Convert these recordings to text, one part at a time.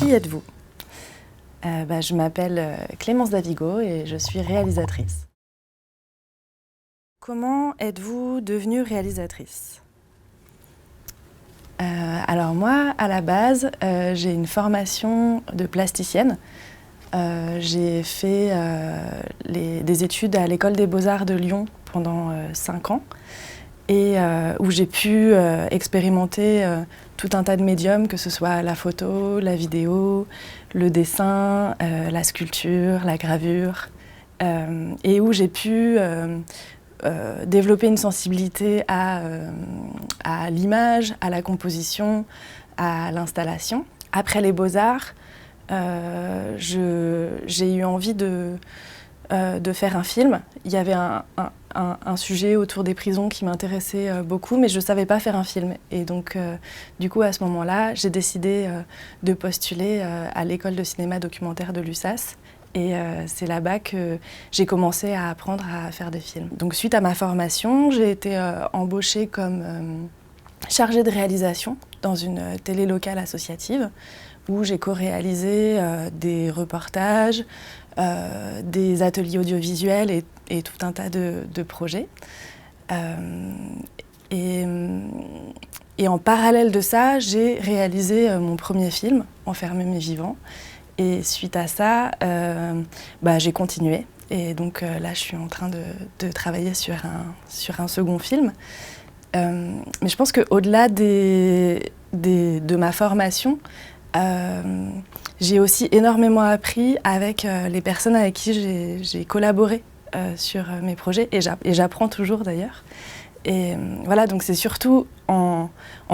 Qui êtes-vous ? Je m'appelle Clémence Davigo et je suis réalisatrice. Comment êtes-vous devenue réalisatrice ? Alors moi, à la base, j'ai une formation de plasticienne. J'ai fait des études à l'École des Beaux-Arts de Lyon pendant 5 ans et où j'ai pu expérimenter tout un tas de médiums, que ce soit la photo, la vidéo, le dessin, la sculpture, la gravure, et où j'ai pu développer une sensibilité à l'image, à la composition, à l'installation. Après les Beaux-Arts, j'ai eu envie de faire un film. Il y avait un sujet autour des prisons qui m'intéressait beaucoup, mais je ne savais pas faire un film. Et donc, du coup, à ce moment-là, j'ai décidé de postuler à l'école de cinéma documentaire de l'USAS. Et c'est là-bas que j'ai commencé à apprendre à faire des films. Donc, suite à ma formation, j'ai été embauchée comme chargée de réalisation dans une télé locale associative, où j'ai co-réalisé des reportages, des ateliers audiovisuels et tout un tas de projets. Et en parallèle de ça, j'ai réalisé mon premier film, Enfermer mes vivants. Et suite à ça, j'ai continué. Et donc là, je suis en train de travailler sur un second film. Mais je pense qu'au-delà de ma formation, j'ai aussi énormément appris avec les personnes avec qui j'ai collaboré sur mes projets, et j'apprends toujours d'ailleurs. Et voilà, donc c'est surtout en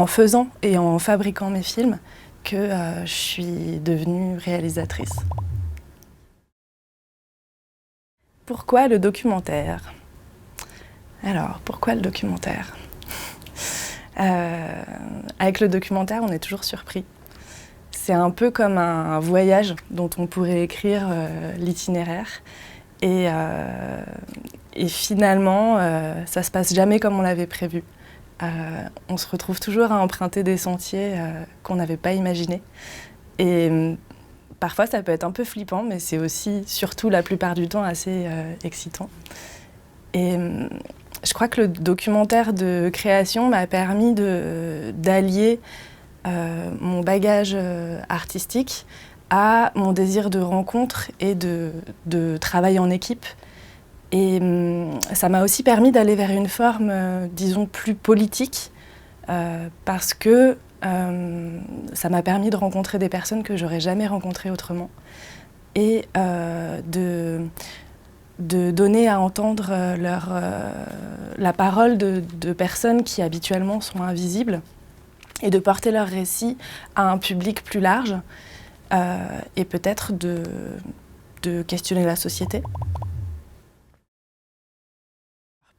faisant et en fabriquant mes films que je suis devenue réalisatrice. Pourquoi le documentaire ? Alors, pourquoi le documentaire ? Avec le documentaire, on est toujours surpris. C'est un peu comme un voyage dont on pourrait écrire l'itinéraire. Et finalement, ça ne se passe jamais comme on l'avait prévu. On se retrouve toujours à emprunter des sentiers qu'on n'avait pas imaginés. Et parfois, ça peut être un peu flippant, mais c'est aussi, surtout la plupart du temps, assez excitant. Et je crois que le documentaire de création m'a permis d'allier mon bagage artistique à mon désir de rencontre et de travail en équipe. Et ça m'a aussi permis d'aller vers une forme, disons, plus politique, parce que ça m'a permis de rencontrer des personnes que j'aurais jamais rencontrées autrement, et de donner à entendre la parole de personnes qui habituellement sont invisibles, et de porter leur récit à un public plus large, et peut-être de questionner la société.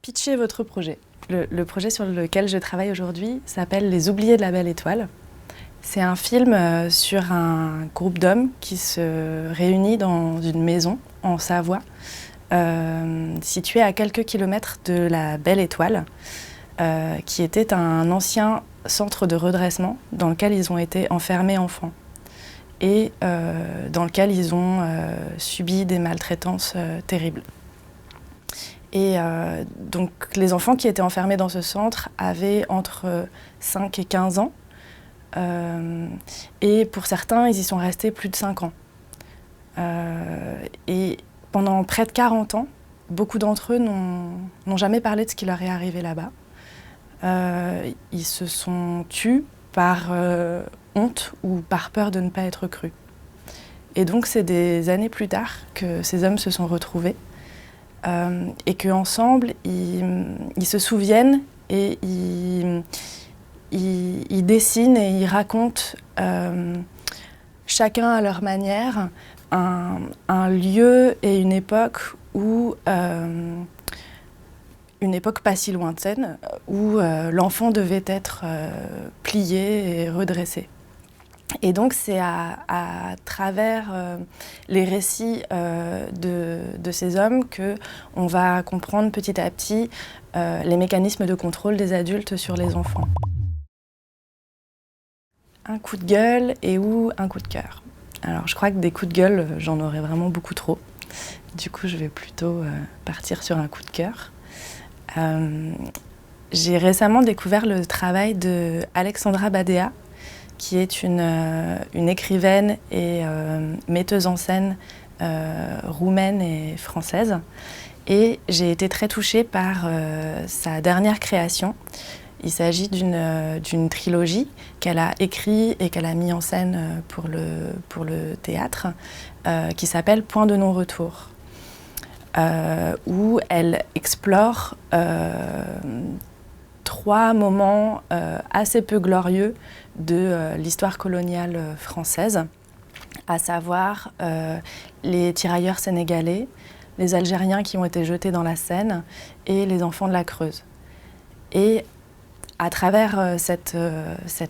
Pitchez votre projet. Le projet sur lequel je travaille aujourd'hui s'appelle Les Oubliés de la Belle Étoile. C'est un film sur un groupe d'hommes qui se réunit dans une maison en Savoie, située à quelques kilomètres de la Belle Étoile, qui était un ancien centre de redressement dans lequel ils ont été enfermés enfants et dans lequel ils ont subi des maltraitances terribles. Et donc les enfants qui étaient enfermés dans ce centre avaient entre 5 et 15 ans. Et pour certains, ils y sont restés plus de 5 ans. Et pendant près de 40 ans, beaucoup d'entre eux n'ont jamais parlé de ce qui leur est arrivé là-bas. Ils se sont tus par honte ou par peur de ne pas être crus. Et donc c'est des années plus tard que ces hommes se sont retrouvés. Et qu'ensemble, ils se souviennent et ils dessinent et ils racontent, chacun à leur manière, un lieu et une époque une époque pas si lointaine, où l'enfant devait être plié et redressé. Et donc c'est à travers les récits de ces hommes qu'on va comprendre petit à petit les mécanismes de contrôle des adultes sur les enfants. Un coup de gueule et ou un coup de cœur. Alors je crois que des coups de gueule, j'en aurais vraiment beaucoup trop. Du coup, je vais plutôt partir sur un coup de cœur. J'ai récemment découvert le travail de Alexandra Badea, qui est une écrivaine et metteuse en scène roumaine et française. Et j'ai été très touchée par sa dernière création. Il s'agit d'une trilogie qu'elle a écrite et qu'elle a mis en scène pour le théâtre, qui s'appelle Point de non-retour, où elle explore 3 moments assez peu glorieux de l'histoire coloniale française, à savoir les tirailleurs sénégalais, les Algériens qui ont été jetés dans la Seine et les enfants de la Creuse. Et à travers cette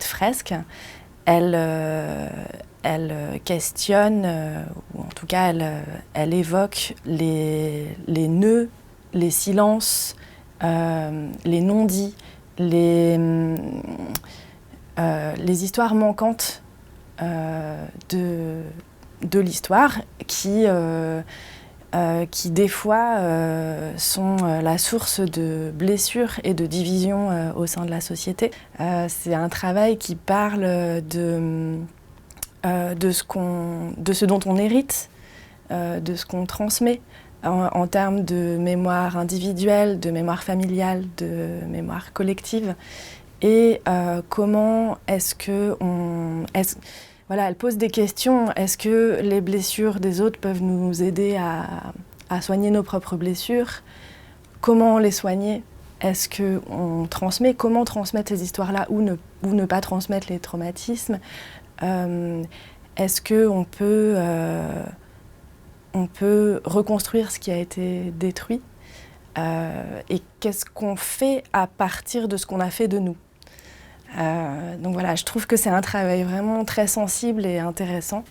fresque, elle questionne, ou en tout cas elle évoque les nœuds, les silences, les non-dits, les histoires manquantes de l'histoire qui des fois sont la source de blessures et de divisions au sein de la société. C'est un travail qui parle de ce dont on hérite, de ce qu'on transmet en termes de mémoire individuelle, de mémoire familiale, de mémoire collective. Et comment est-ce que voilà, elle pose des questions. Est-ce que les blessures des autres peuvent nous aider à soigner nos propres blessures? Comment les soigner? Est-ce qu'on transmet? Comment transmettre ces histoires-là ou ne pas transmettre les traumatismes? Est-ce qu'on peut reconstruire ce qui a été détruit? Et qu'est-ce qu'on fait à partir de ce qu'on a fait de nous? Donc voilà, je trouve que c'est un travail vraiment très sensible et intéressant.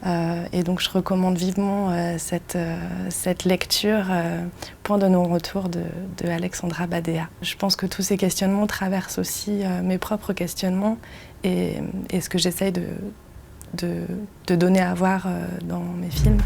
Et donc je recommande vivement cette lecture, Point de non-retour de Alexandra Badea. Je pense que tous ces questionnements traversent aussi mes propres questionnements et ce que j'essaye de donner à voir dans mes films.